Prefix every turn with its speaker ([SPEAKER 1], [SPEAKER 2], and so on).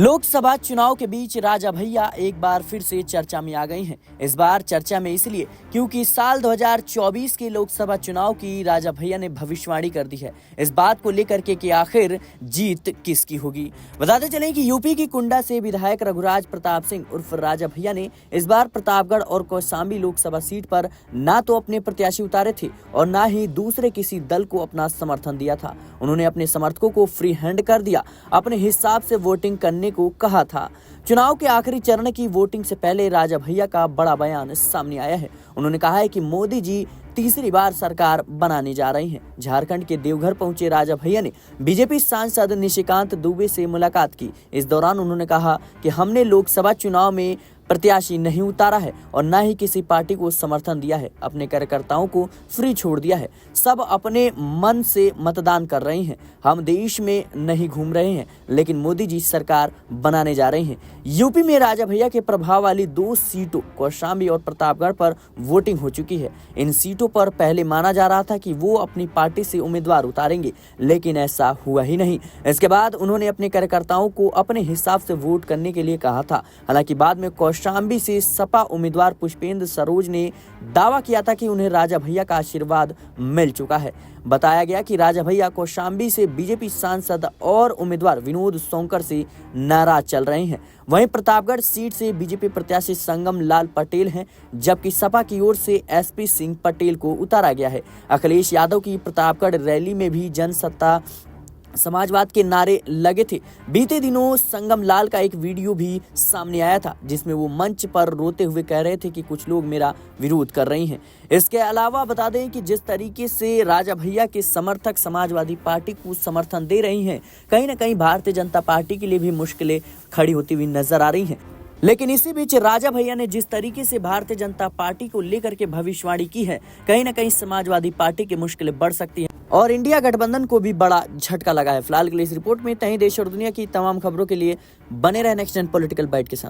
[SPEAKER 1] लोकसभा चुनाव के बीच राजा भैया एक बार फिर से चर्चा में आ गई हैं। इस बार चर्चा में इसलिए क्योंकि साल 2024 के लोकसभा चुनाव की राजा भैया ने भविष्यवाणी कर दी है। इस बात को लेकर के कि आखिर जीत किसकी होगी। बताते चलें कि यूपी की कुंडा से विधायक रघुराज प्रताप सिंह उर्फ राजा भैया ने इस बार प्रतापगढ़ और कौशाम्बी लोकसभा सीट पर ना तो अपने प्रत्याशी उतारे थे और ना ही दूसरे किसी दल को अपना समर्थन दिया था। उन्होंने अपने समर्थकों को फ्री हैंड कर दिया, अपने हिसाब से वोटिंग करने को कहा था। चुनाव के आखिरी चरण की वोटिंग से पहले राजा भैया का बड़ा बयान सामने आया है। उन्होंने कहा है कि मोदी जी तीसरी बार सरकार बनाने जा रही हैं। झारखंड के देवघर पहुंचे राजा भैया ने बीजेपी सांसद निशिकांत दुबे से मुलाकात की। इस दौरान उन्होंने कहा कि हमने लोकसभा चुनाव में प्रत्याशी नहीं उतारा है और न ही किसी पार्टी को समर्थन दिया है। अपने कार्यकर्ताओं को फ्री छोड़ दिया है। सब अपने मन से मतदान कर रहे हैं। हम देश में नहीं घूम रहे हैं, लेकिन मोदी जी सरकार बनाने जा रहे हैं। यूपी में राजा भैया के प्रभाव वाली 2 सीटों कौशाम्बी और प्रतापगढ़ पर वोटिंग हो चुकी है। इन सीटों पर पहले माना जा रहा था कि वो अपनी पार्टी से उम्मीदवार उतारेंगे, लेकिन ऐसा हुआ ही नहीं। इसके बाद उन्होंने अपने कार्यकर्ताओं को अपने हिसाब से वोट करने के लिए कहा था। हालांकि बाद में कौशाम्बी से सपा उम्मीदवार पुष्पेंद्र सरोज ने दावा किया था कि उन्हें राजा भैया का आशीर्वाद मिल चुका है। बताया गया कि राजा भैया कौशाम्बी से बीजेपी सांसद और उम्मीदवार विनोद सोंकर से नाराज चल रहे हैं। वहीं प्रतापगढ़ सीट से बीजेपी प्रत्याशी संगम लाल पटेल हैं, जबकि सपा की ओर से एसपी सिंह पटेल को उतारा गया है। अखिलेश यादव की प्रतापगढ़ रैली में भी जनसत्ता समाजवाद के नारे लगे थे। बीते दिनों संगम लाल का एक वीडियो भी सामने आया था, जिसमें वो मंच पर रोते हुए कह रहे थे कि कुछ लोग मेरा विरोध कर रहे हैं। इसके अलावा बता दें कि जिस तरीके से राजा भैया के समर्थक समाजवादी पार्टी को समर्थन दे रही हैं, कहीं न कहीं भारतीय जनता पार्टी के लिए भी मुश्किलें खड़ी होती हुई नजर आ रही हैं। लेकिन इसी बीच राजा भैया ने जिस तरीके से भारतीय जनता पार्टी को लेकर के भविष्यवाणी की है, कहीं न कहीं समाजवादी पार्टी की मुश्किलें बढ़ सकती हैं और इंडिया गठबंधन को भी बड़ा झटका लगा है। फिलहाल के लिए इस रिपोर्ट में इतना ही। देश और दुनिया की तमाम खबरों के लिए बने रहे नेक्स्ट जेन पॉलिटिकल बाइट के साथ।